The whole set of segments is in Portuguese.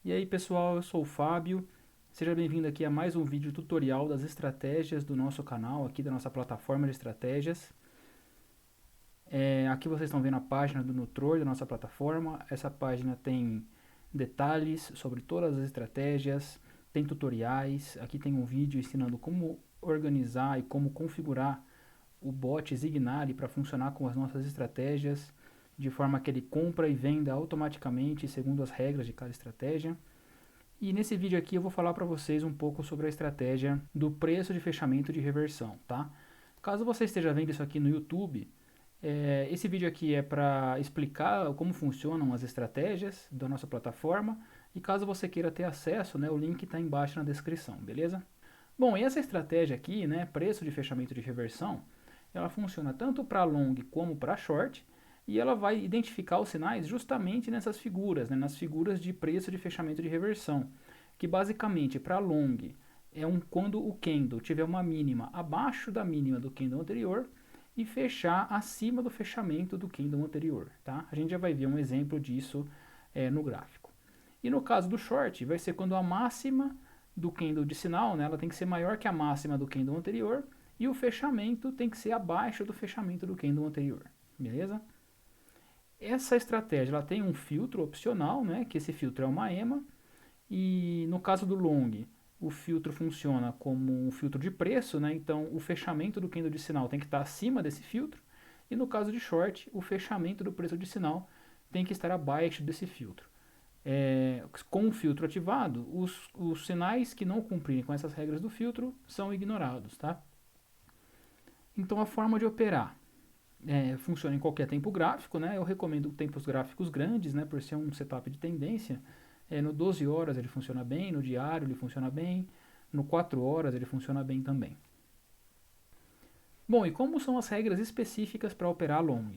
E aí pessoal, eu sou o Fábio, seja bem-vindo aqui a mais um vídeo tutorial das estratégias do nosso canal, aqui da nossa plataforma de estratégias. Aqui vocês estão vendo a página do Nutror, da nossa plataforma. Essa página tem detalhes sobre todas as estratégias, tem tutoriais, aqui tem um vídeo ensinando como organizar e como configurar o bot Zignali para funcionar com as nossas estratégias, de forma que ele compra e venda automaticamente segundo as regras de cada estratégia. E nesse vídeo aqui eu vou falar para vocês um pouco sobre a estratégia do preço de fechamento de reversão, tá? Caso você esteja vendo isso aqui no YouTube, esse vídeo aqui é para explicar como funcionam as estratégias da nossa plataforma, e caso você queira ter acesso, né, o link está embaixo na descrição, beleza? Bom, e essa estratégia aqui, né, preço de fechamento de reversão, ela funciona tanto para long como para short, e ela vai identificar os sinais justamente nessas figuras, né, nas figuras de preço de fechamento de reversão, que basicamente para long quando o candle tiver uma mínima abaixo da mínima do candle anterior e fechar acima do fechamento do candle anterior, tá? A gente já vai ver um exemplo disso no gráfico. E no caso do short, vai ser quando a máxima do candle de sinal, né, ela tem que ser maior que a máxima do candle anterior, e o fechamento tem que ser abaixo do fechamento do candle anterior, beleza? Essa estratégia ela tem um filtro opcional, né, que esse filtro é uma EMA, e no caso do long, o filtro funciona como um filtro de preço, né, então o fechamento do candle de sinal tem que estar acima desse filtro, e no caso de short, o fechamento do preço de sinal tem que estar abaixo desse filtro. Com o filtro ativado, os sinais que não cumprirem com essas regras do filtro são ignorados, tá? Então a forma de operar funciona em qualquer tempo gráfico, né? Eu recomendo tempos gráficos grandes, né? Por ser um setup de tendência. No 12 horas ele funciona bem, no diário ele funciona bem, no 4 horas ele funciona bem também. Bom, e como são as regras específicas para operar long?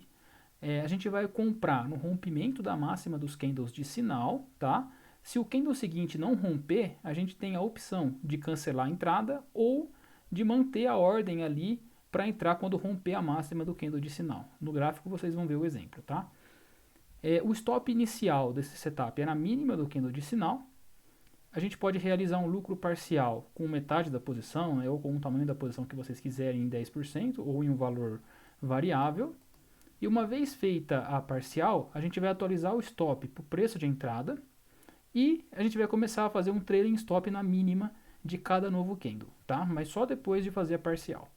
A gente vai comprar no rompimento da máxima dos candles de sinal, tá? Se o candle seguinte não romper, a gente tem a opção de cancelar a entrada ou de manter a ordem ali para entrar quando romper a máxima do candle de sinal. No gráfico vocês vão ver o exemplo, tá? O stop inicial desse setup é na mínima do candle de sinal. A gente pode realizar um lucro parcial com metade da posição, né, ou com o tamanho da posição que vocês quiserem em 10% ou em um valor variável. E uma vez feita a parcial, a gente vai atualizar o stop para o preço de entrada e a gente vai começar a fazer um trailing stop na mínima de cada novo candle, tá? Mas só depois de fazer a parcial.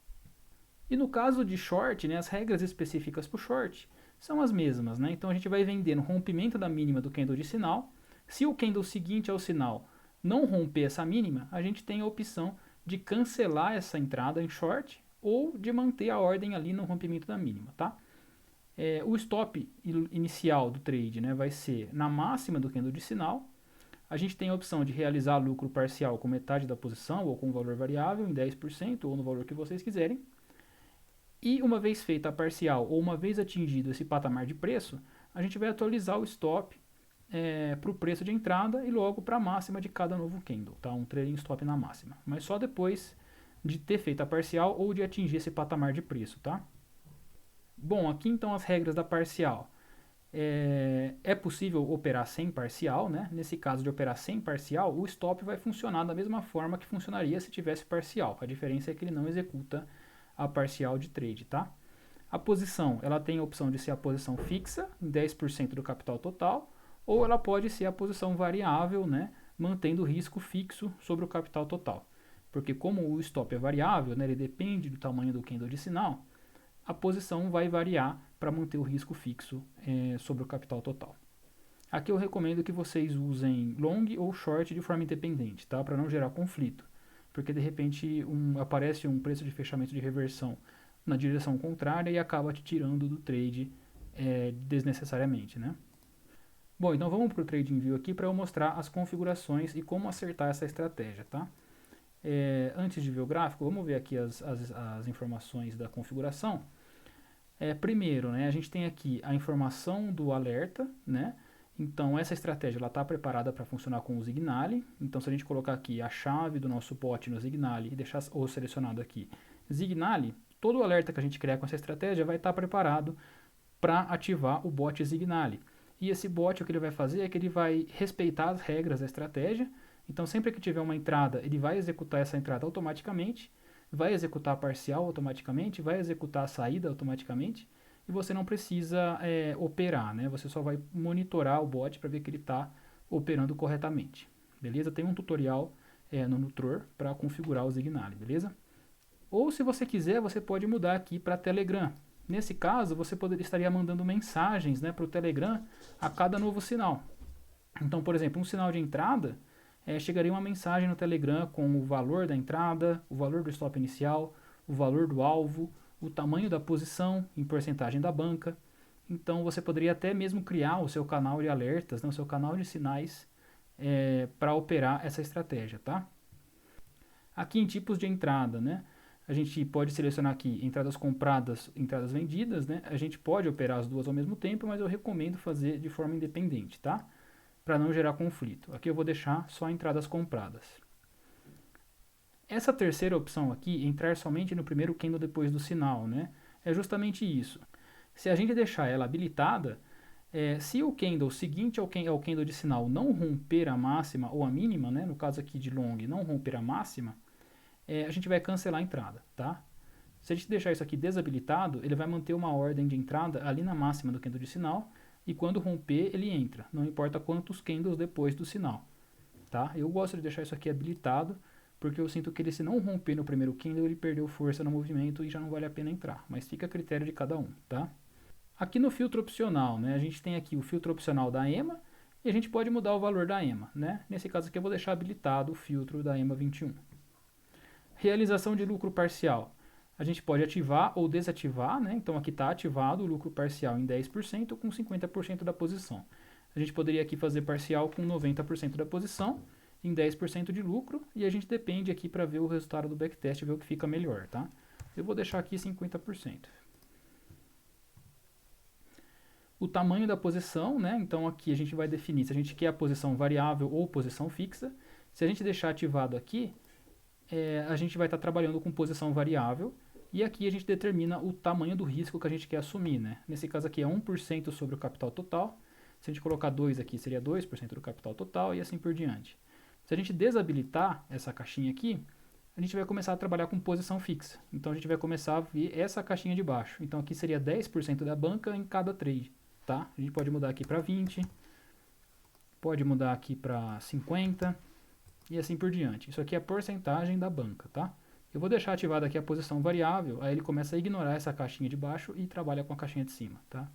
E no caso de short, né, as regras específicas para o short são as mesmas, né? Então a gente vai vender no rompimento da mínima do candle de sinal. Se o candle seguinte ao sinal não romper essa mínima, a gente tem a opção de cancelar essa entrada em short ou de manter a ordem ali no rompimento da mínima, tá? O stop inicial do trade, né, vai ser na máxima do candle de sinal. A gente tem a opção de realizar lucro parcial com metade da posição ou com valor variável em 10% ou no valor que vocês quiserem. E uma vez feita a parcial ou uma vez atingido esse patamar de preço, a gente vai atualizar o stop para o preço de entrada e logo para a máxima de cada novo candle, tá? Um trailing stop na máxima, mas só depois de ter feito a parcial ou de atingir esse patamar de preço, tá? Bom, aqui então as regras da parcial. É possível operar sem parcial, né? Nesse caso de operar sem parcial, o stop vai funcionar da mesma forma que funcionaria se tivesse parcial. A diferença é que ele não executa a parcial de trade, tá? A posição, ela tem a opção de ser a posição fixa, em 10% do capital total, ou ela pode ser a posição variável, né? Mantendo o risco fixo sobre o capital total. Porque como o stop é variável, né? Ele depende do tamanho do candle de sinal, a posição vai variar para manter o risco fixo sobre o capital total. Aqui eu recomendo que vocês usem long ou short de forma independente, tá? Para não gerar conflito, porque de repente aparece um preço de fechamento de reversão na direção contrária e acaba te tirando do trade desnecessariamente, né? Bom, então vamos para o TradingView aqui para eu mostrar as configurações e como acertar essa estratégia, tá? Antes de ver o gráfico, vamos ver aqui as informações da configuração. Primeiro, né, a gente tem aqui a informação do alerta, né? Então essa estratégia está preparada para funcionar com o Zignali. Então se a gente colocar aqui a chave do nosso bot no Zignali e deixar o selecionado aqui Zignali, todo o alerta que a gente criar com essa estratégia vai estar preparado para ativar o bot Zignali. E esse bot, o que ele vai fazer é que ele vai respeitar as regras da estratégia. Então, sempre que tiver uma entrada, ele vai executar essa entrada automaticamente, vai executar a parcial automaticamente, vai executar a saída automaticamente, e você não precisa operar, né? Você só vai monitorar o bot para ver que ele está operando corretamente. Beleza? Tem um tutorial no Nutror para configurar o Signale, beleza? Ou se você quiser, você pode mudar aqui para Telegram. Nesse caso, você estaria mandando mensagens, né, para o Telegram a cada novo sinal. Então, por exemplo, um sinal de entrada, chegaria uma mensagem no Telegram com o valor da entrada, o valor do stop inicial, o valor do alvo, o tamanho da posição em porcentagem da banca. Então, você poderia até mesmo criar o seu canal de alertas, né, o seu canal de sinais para operar essa estratégia, tá? Aqui em tipos de entrada, né? A gente pode selecionar aqui entradas compradas, entradas vendidas, né? A gente pode operar as duas ao mesmo tempo, mas eu recomendo fazer de forma independente, tá? Para não gerar conflito. Aqui eu vou deixar só entradas compradas. Essa terceira opção aqui, entrar somente no primeiro candle depois do sinal, né? É justamente isso. Se a gente deixar ela habilitada, se o candle seguinte ao candle de sinal não romper a máxima ou a mínima, né? No caso aqui de long, não romper a máxima, a gente vai cancelar a entrada, tá? Se a gente deixar isso aqui desabilitado, ele vai manter uma ordem de entrada ali na máxima do candle de sinal, e quando romper, ele entra, não importa quantos candles depois do sinal, tá? Eu gosto de deixar isso aqui habilitado, porque eu sinto que ele, se não romper no primeiro candle, ele perdeu força no movimento e já não vale a pena entrar, mas fica a critério de cada um, tá? Aqui no filtro opcional, né, a gente tem aqui o filtro opcional da EMA, e a gente pode mudar o valor da EMA, né? Nesse caso aqui eu vou deixar habilitado o filtro da EMA 21. Realização de lucro parcial. A gente pode ativar ou desativar, né? Então aqui está ativado o lucro parcial em 10% com 50% da posição. A gente poderia aqui fazer parcial com 90% da posição em 10% de lucro, e a gente depende aqui para ver o resultado do backtest, ver o que fica melhor, tá? Eu vou deixar aqui 50%. O tamanho da posição, né? Então aqui a gente vai definir se a gente quer a posição variável ou posição fixa. Se a gente deixar ativado aqui, a gente vai estar trabalhando com posição variável, e aqui a gente determina o tamanho do risco que a gente quer assumir, né? Nesse caso aqui é 1% sobre o capital total. Se a gente colocar 2 aqui, seria 2% do capital total, e assim por diante. Se a gente desabilitar essa caixinha aqui, a gente vai começar a trabalhar com posição fixa. Então a gente vai começar a ver essa caixinha de baixo. Então aqui seria 10% da banca em cada trade, tá? A gente pode mudar aqui para 20, pode mudar aqui para 50 e assim por diante. Isso aqui é a porcentagem da banca, tá? Eu vou deixar ativada aqui a posição variável, aí ele começa a ignorar essa caixinha de baixo e trabalha com a caixinha de cima, tá?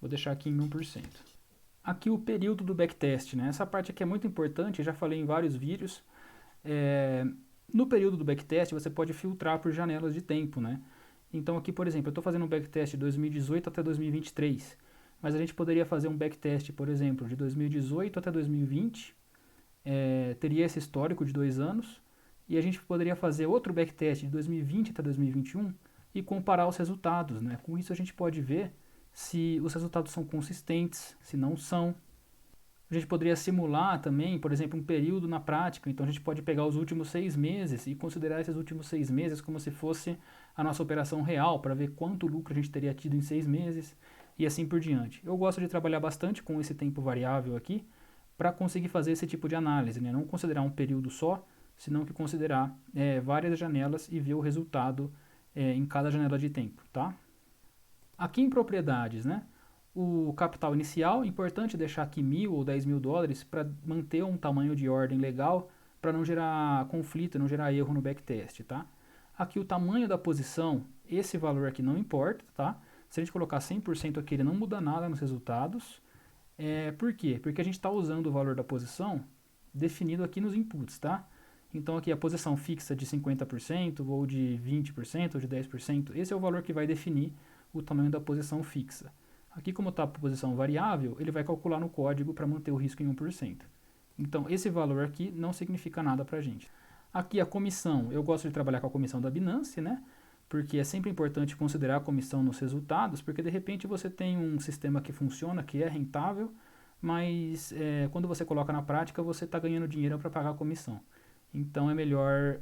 Vou deixar aqui em 1%. Aqui o período do backtest, né? Essa parte aqui é muito importante, eu já falei em vários vídeos. No período do backtest você pode filtrar por janelas de tempo, né? Então aqui, por exemplo, eu estou fazendo um backtest de 2018 até 2023, mas a gente poderia fazer um backtest, por exemplo, de 2018 até 2020, teria esse histórico de 2 anos, e a gente poderia fazer outro backtest de 2020 até 2021 e comparar os resultados, né? Com isso a gente pode ver se os resultados são consistentes, se não são. A gente poderia simular também, por exemplo, um período na prática. Então a gente pode pegar os últimos 6 meses e considerar esses últimos 6 meses como se fosse a nossa operação real, para ver quanto lucro a gente teria tido em 6 meses e assim por diante. Eu gosto de trabalhar bastante com esse tempo variável aqui, para conseguir fazer esse tipo de análise, né? Não considerar um período só, senão que considerar várias janelas e ver o resultado em cada janela de tempo, tá? Aqui em propriedades, né? O capital inicial, importante deixar aqui 1.000 ou 10 mil dólares para manter um tamanho de ordem legal, para não gerar conflito, não gerar erro no backtest, tá? Aqui o tamanho da posição, esse valor aqui não importa, tá? Se a gente colocar 100% aqui, ele não muda nada nos resultados. Por quê? Porque a gente está usando o valor da posição definido aqui nos inputs, tá? Então aqui a posição fixa de 50% ou de 20% ou de 10%, esse é o valor que vai definir o tamanho da posição fixa. Aqui, como está a posição variável, ele vai calcular no código para manter o risco em 1%. Então esse valor aqui não significa nada para a gente. Aqui a comissão, eu gosto de trabalhar com a comissão da Binance, né? Porque é sempre importante considerar a comissão nos resultados, porque de repente você tem um sistema que funciona, que é rentável, mas quando você coloca na prática, você está ganhando dinheiro para pagar a comissão. Então é melhor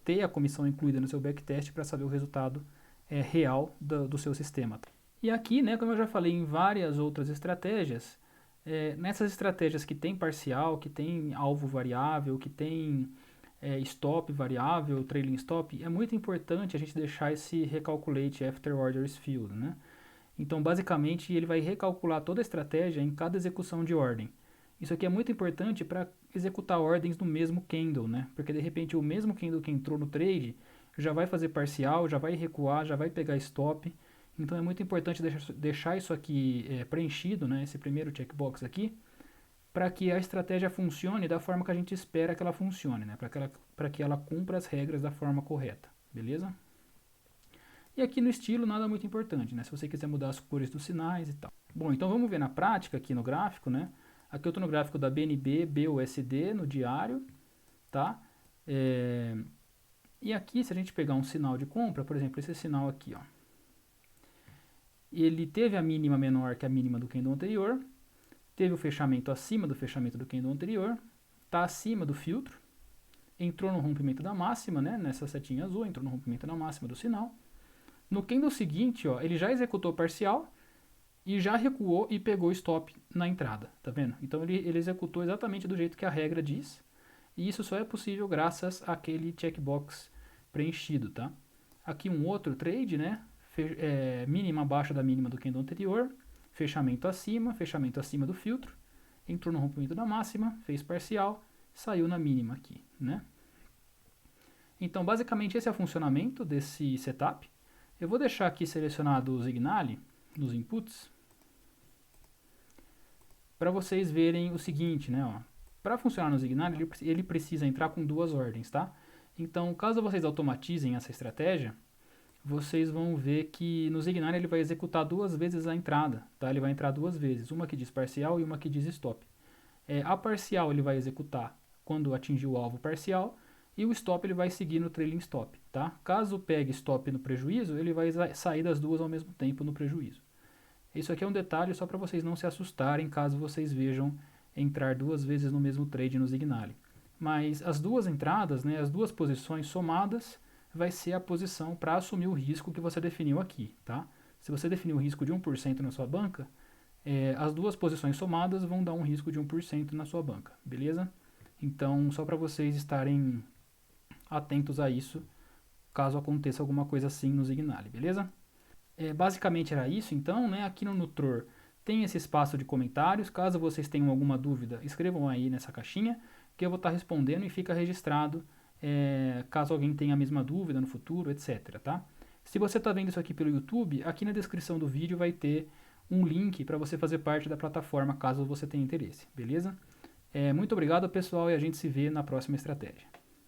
ter a comissão incluída no seu backtest para saber o resultado real do seu sistema. E aqui, né, como eu já falei em várias outras estratégias, Nessas estratégias que tem parcial, que tem alvo variável, que tem stop variável, trailing stop, é muito importante a gente deixar esse recalculate after orders field, né? Então, basicamente, ele vai recalcular toda a estratégia em cada execução de ordem. Isso aqui é muito importante para executar ordens no mesmo candle, né? Porque de repente o mesmo candle que entrou no trade já vai fazer parcial, já vai recuar, já vai pegar stop. Então é muito importante deixar isso aqui preenchido, né? Esse primeiro checkbox aqui, para que a estratégia funcione da forma que a gente espera que ela funcione, né? Para que ela cumpra as regras da forma correta, beleza? E aqui no estilo nada muito importante, né? Se você quiser mudar as cores dos sinais e tal. Bom, então vamos ver na prática aqui no gráfico, né? Aqui eu estou no gráfico da BNB, BUSD, no diário, tá? E aqui, se a gente pegar um sinal de compra, por exemplo, esse sinal aqui, ó. Ele teve a mínima menor que a mínima do candle anterior, teve o fechamento acima do fechamento do candle anterior, está acima do filtro, entrou no rompimento da máxima, né? Nessa setinha azul, entrou no rompimento da máxima do sinal. No candle seguinte, ó, ele já executou parcial e já recuou e pegou stop na entrada, tá vendo? Então ele executou exatamente do jeito que a regra diz, e isso só é possível graças àquele checkbox preenchido, tá? Aqui um outro trade, né? Mínima abaixo da mínima do candle anterior, fechamento acima do filtro, entrou no rompimento da máxima, fez parcial, saiu na mínima aqui, né? Então basicamente esse é o funcionamento desse setup. Eu vou deixar aqui selecionado o Signale nos inputs para vocês verem o seguinte, né? Para funcionar no Signale, ele precisa entrar com duas ordens, tá? Então, caso vocês automatizem essa estratégia, vocês vão ver que no Signale ele vai executar duas vezes a entrada, tá? Ele vai entrar duas vezes, uma que diz parcial e uma que diz stop. A parcial ele vai executar quando atingir o alvo parcial, e o stop ele vai seguir no trailing stop, tá? Caso pegue stop no prejuízo, ele vai sair das duas ao mesmo tempo no prejuízo. Isso aqui é um detalhe só para vocês não se assustarem caso vocês vejam entrar duas vezes no mesmo trade no Signale. Mas as duas entradas, né, as duas posições somadas, vai ser a posição para assumir o risco que você definiu aqui, tá? Se você definiu um risco de 1% na sua banca, as duas posições somadas vão dar um risco de 1% na sua banca, beleza? Então, só para vocês estarem atentos a isso, caso aconteça alguma coisa assim no Signale, beleza? Basicamente era isso, então, né? Aqui no Nutror tem esse espaço de comentários, caso vocês tenham alguma dúvida, escrevam aí nessa caixinha, que eu vou estar respondendo e fica registrado, caso alguém tenha a mesma dúvida no futuro, etc, tá? Se você está vendo isso aqui pelo YouTube, aqui na descrição do vídeo vai ter um link para você fazer parte da plataforma, caso você tenha interesse, beleza? Muito obrigado, pessoal, e a gente se vê na próxima estratégia.